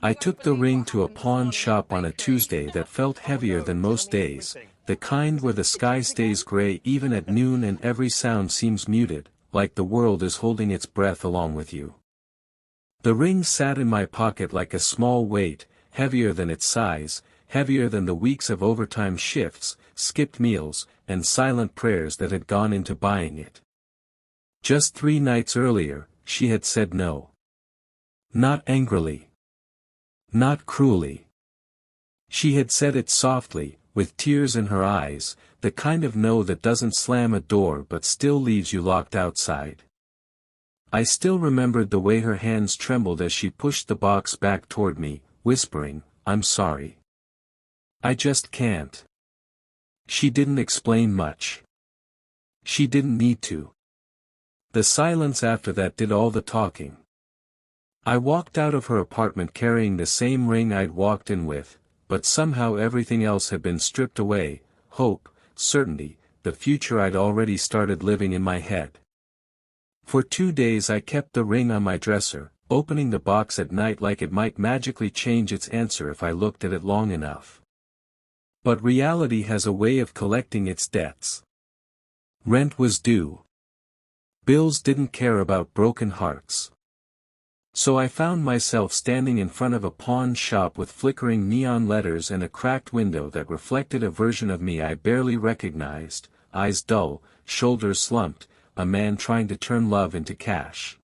I took the ring to a pawn shop on a Tuesday that felt heavier than most days, the kind where the sky stays gray even at noon and every sound seems muted, like the world is holding its breath along with you. The ring sat in my pocket like a small weight, heavier than its size, heavier than the weeks of overtime shifts, skipped meals, and silent prayers that had gone into buying it. Just 3 nights earlier, she had said no. Not angrily. Not cruelly. She had said it softly, with tears in her eyes, the kind of no that doesn't slam a door but still leaves you locked outside. I still remembered the way her hands trembled as she pushed the box back toward me, whispering, "I'm sorry. I just can't." She didn't explain much. She didn't need to. The silence after that did all the talking. I walked out of her apartment carrying the same ring I'd walked in with, but somehow everything else had been stripped away: hope, certainty, the future I'd already started living in my head. For 2 days I kept the ring on my dresser, opening the box at night like it might magically change its answer if I looked at it long enough. But reality has a way of collecting its debts. Rent was due. Bills didn't care about broken hearts. So I found myself standing in front of a pawn shop with flickering neon letters and a cracked window that reflected a version of me I barely recognized, eyes dull, shoulders slumped, a man trying to turn love into cash.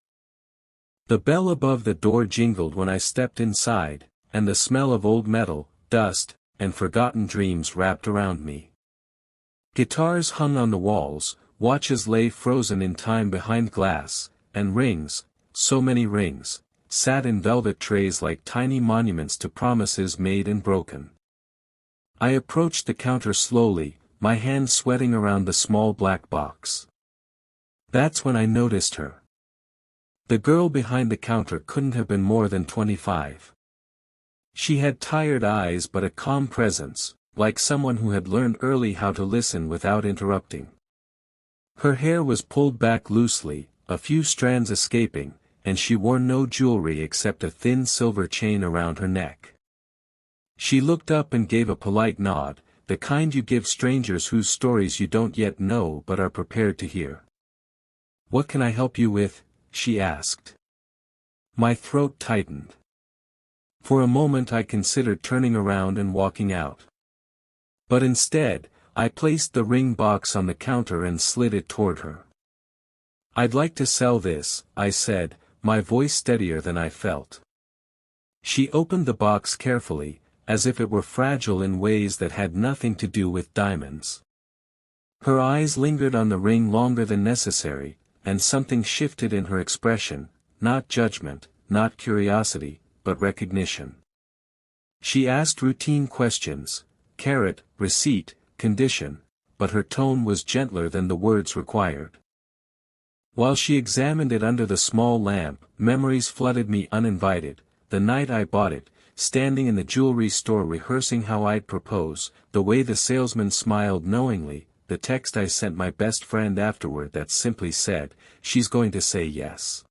The bell above the door jingled when I stepped inside, and the smell of old metal, dust, and forgotten dreams wrapped around me. Guitars hung on the walls, watches lay frozen in time behind glass, and rings, so many rings, sat in velvet trays like tiny monuments to promises made and broken. I approached the counter slowly, my hands sweating around the small black box. That's when I noticed her. The girl behind the counter couldn't have been more than 25. She had tired eyes but a calm presence, like someone who had learned early how to listen without interrupting. Her hair was pulled back loosely, a few strands escaping, and she wore no jewelry except a thin silver chain around her neck. She looked up and gave a polite nod, the kind you give strangers whose stories you don't yet know but are prepared to hear. "What can I help you with?" she asked. My throat tightened. For a moment I considered turning around and walking out. But instead, I placed the ring box on the counter and slid it toward her. "I'd like to sell this," I said, my voice steadier than I felt. She opened the box carefully, as if it were fragile in ways that had nothing to do with diamonds. Her eyes lingered on the ring longer than necessary, and something shifted in her expression, not judgment, not curiosity, but recognition. She asked routine questions, carat, receipt, condition, but her tone was gentler than the words required. While she examined it under the small lamp, memories flooded me uninvited: the night I bought it, standing in the jewelry store rehearsing how I'd propose, the way the salesman smiled knowingly, the text I sent my best friend afterward that simply said, "She's going to say yes."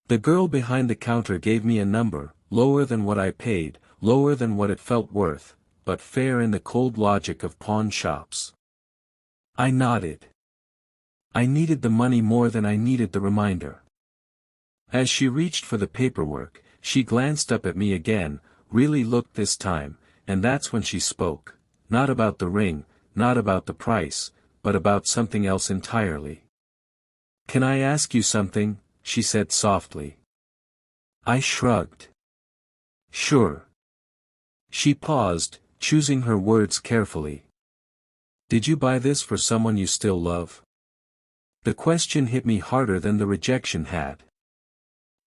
The girl behind the counter gave me a number, lower than what I paid, lower than what it felt worth, but fair in the cold logic of pawn shops. I nodded. I needed the money more than I needed the reminder. As she reached for the paperwork, she glanced up at me again, really looked this time, and that's when she spoke, not about the ring, not about the price, but about something else entirely. "Can I ask you something?" she said softly. I shrugged. "Sure." She paused, choosing her words carefully. "Did you buy this for someone you still love?" The question hit me harder than the rejection had.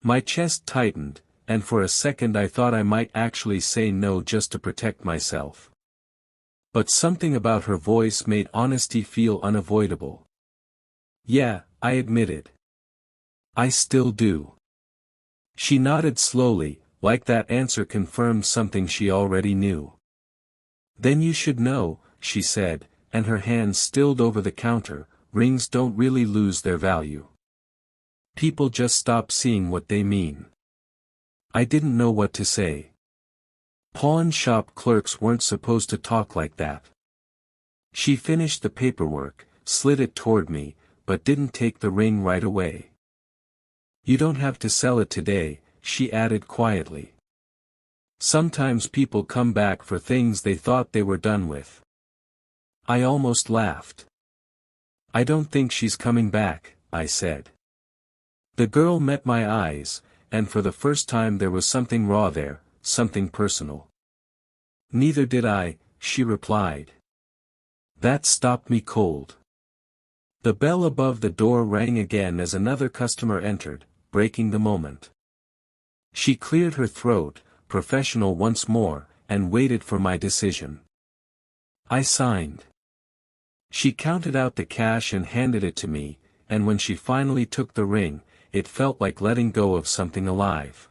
My chest tightened, and for a second I thought I might actually say no just to protect myself. But something about her voice made honesty feel unavoidable. "Yeah," I admitted. "I still do." She nodded slowly, like that answer confirmed something she already knew. "Then you should know," she said, and her hands stilled over the counter, "rings don't really lose their value. People just stop seeing what they mean." I didn't know what to say. Pawn shop clerks weren't supposed to talk like that. She finished the paperwork, slid it toward me, but didn't take the ring right away. You don't have to sell it today, she added quietly. Sometimes people come back for things they thought they were done with. I almost laughed. I don't think she's coming back, I said. The girl met my eyes, and for the first time there was something raw there, something personal. Neither did I, she replied. That stopped me cold. The bell above the door rang again as another customer entered, breaking the moment. She cleared her throat, professional once more, and waited for my decision. I signed. She counted out the cash and handed it to me, and when she finally took the ring, it felt like letting go of something alive.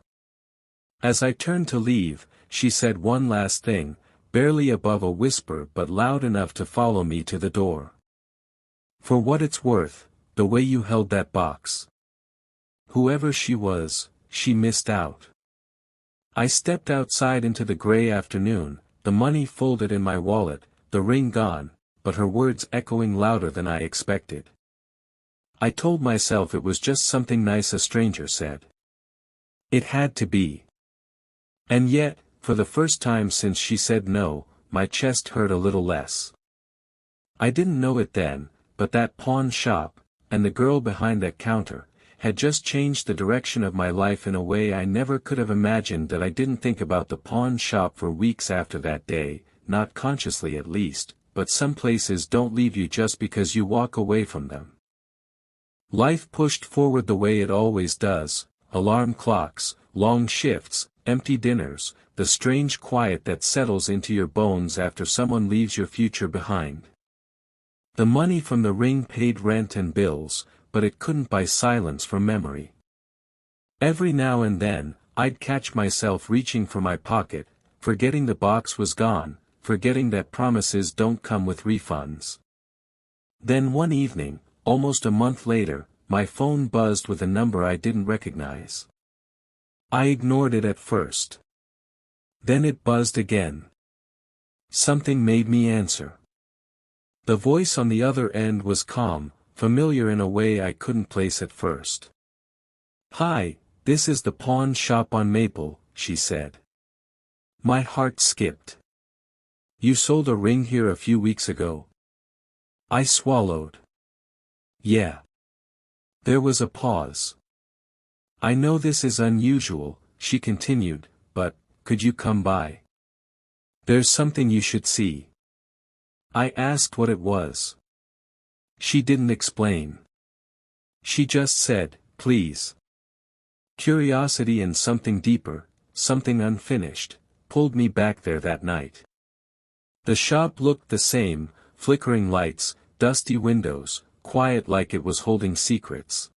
As I turned to leave, she said one last thing, barely above a whisper but loud enough to follow me to the door. For what it's worth, the way you held that box. Whoever she was, she missed out. I stepped outside into the gray afternoon, the money folded in my wallet, the ring gone, but her words echoing louder than I expected. I told myself it was just something nice a stranger said. It had to be. And yet, for the first time since she said no, my chest hurt a little less. I didn't know it then, but that pawn shop, and the girl behind that counter, had just changed the direction of my life in a way I never could have imagined. That I didn't think about the pawn shop for weeks after that day, not consciously at least, but some places don't leave you just because you walk away from them. Life pushed forward the way it always does, alarm clocks, long shifts, empty dinners, the strange quiet that settles into your bones after someone leaves your future behind. The money from the ring paid rent and bills, but it couldn't buy silence from memory. Every now and then, I'd catch myself reaching for my pocket, forgetting the box was gone, forgetting that promises don't come with refunds. Then one evening, almost a month later, my phone buzzed with a number I didn't recognize. I ignored it at first. Then it buzzed again. Something made me answer. The voice on the other end was calm, familiar in a way I couldn't place at first. "Hi, this is the pawn shop on Maple," she said. My heart skipped. "You sold a ring here a few weeks ago?" I swallowed. "Yeah." There was a pause. "I know this is unusual," she continued, "but, could you come by? There's something you should see." I asked what it was. She didn't explain. She just said, "Please." Curiosity and something deeper, something unfinished, pulled me back there that night. The shop looked the same, flickering lights, dusty windows, quiet like it was holding secrets.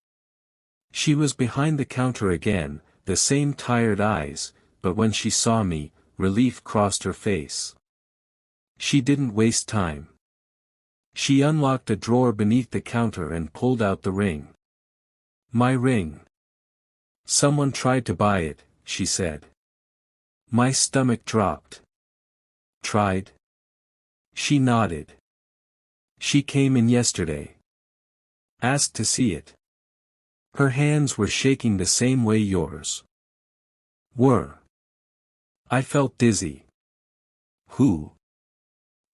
She was behind the counter again, the same tired eyes, but when she saw me, relief crossed her face. She didn't waste time. She unlocked a drawer beneath the counter and pulled out the ring. "My ring. Someone tried to buy it," she said. My stomach dropped. "Tried?" She nodded. "She came in yesterday. Asked to see it. Her hands were shaking the same way yours were." I felt dizzy. "Who?"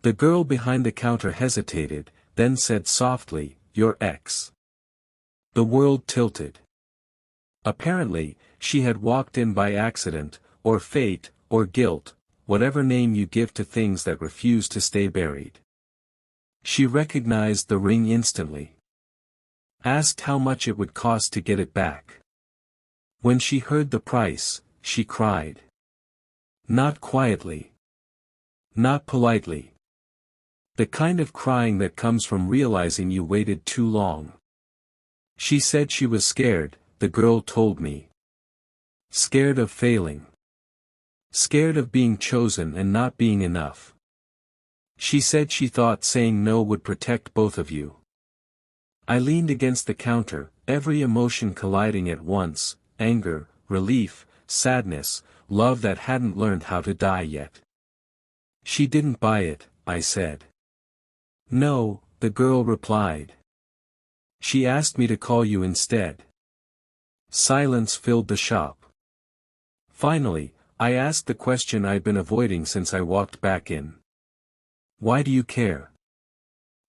The girl behind the counter hesitated, then said softly, "Your ex." The world tilted. Apparently, she had walked in by accident, or fate, or guilt, whatever name you give to things that refuse to stay buried. She recognized the ring instantly. Asked how much it would cost to get it back. When she heard the price, she cried. Not quietly. Not politely. The kind of crying that comes from realizing you waited too long. She said she was scared, the girl told me. Scared of failing. Scared of being chosen and not being enough. She said she thought saying no would protect both of you. I leaned against the counter, every emotion colliding at once, anger, relief, sadness, love that hadn't learned how to die yet. She didn't buy it, I said. No, the girl replied. She asked me to call you instead. Silence filled the shop. Finally, I asked the question I'd been avoiding since I walked back in. Why do you care?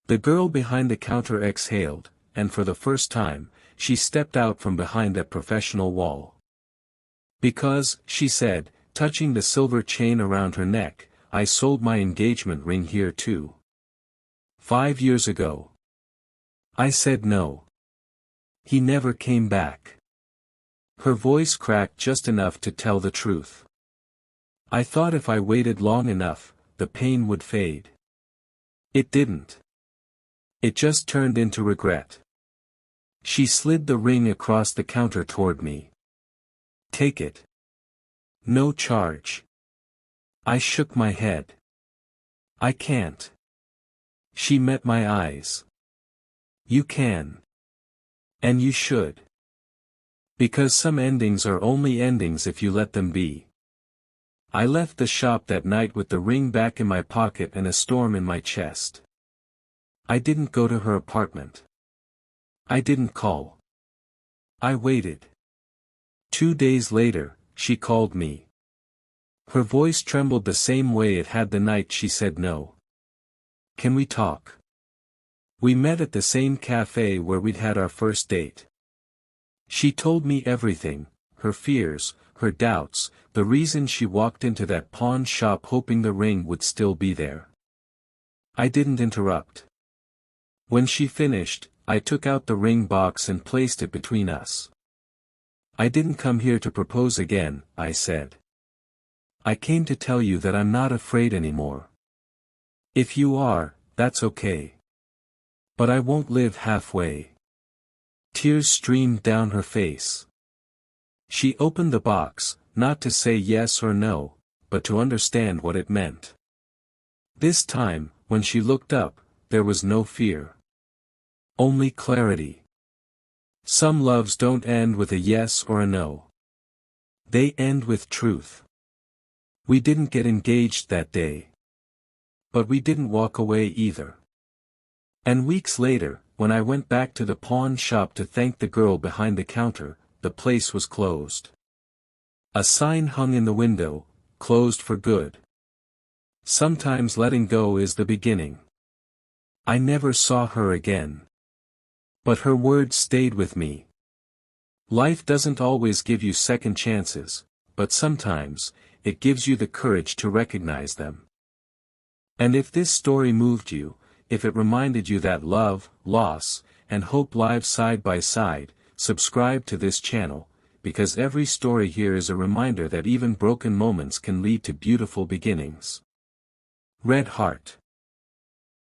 The girl behind the counter exhaled, and for the first time, she stepped out from behind that professional wall. Because, she said, touching the silver chain around her neck, I sold my engagement ring here too. 5 years ago. I said no. He never came back. Her voice cracked just enough to tell the truth. I thought if I waited long enough, the pain would fade. It didn't. It just turned into regret. She slid the ring across the counter toward me. Take it. No charge. I shook my head. I can't. She met my eyes. You can. And you should. Because some endings are only endings if you let them be. I left the shop that night with the ring back in my pocket and a storm in my chest. I didn't go to her apartment. I didn't call. I waited. 2 days later, she called me. Her voice trembled the same way it had the night she said no. Can we talk? We met at the same cafe where we'd had our first date. She told me everything, her fears, her doubts, the reason she walked into that pawn shop hoping the ring would still be there. I didn't interrupt. When she finished, I took out the ring box and placed it between us. I didn't come here to propose again, I said. I came to tell you that I'm not afraid anymore. If you are, that's okay. But I won't live halfway. Tears streamed down her face. She opened the box, not to say yes or no, but to understand what it meant. This time, when she looked up, there was no fear. Only clarity. Some loves don't end with a yes or a no. They end with truth. We didn't get engaged that day. But we didn't walk away either. And weeks later, when I went back to the pawn shop to thank the girl behind the counter, the place was closed. A sign hung in the window, closed for good. Sometimes letting go is the beginning. I never saw her again. But her words stayed with me. Life doesn't always give you second chances, but sometimes, it gives you the courage to recognize them. And if this story moved you, if it reminded you that love, loss, and hope live side by side, subscribe to this channel, because every story here is a reminder that even broken moments can lead to beautiful beginnings. Red Heart.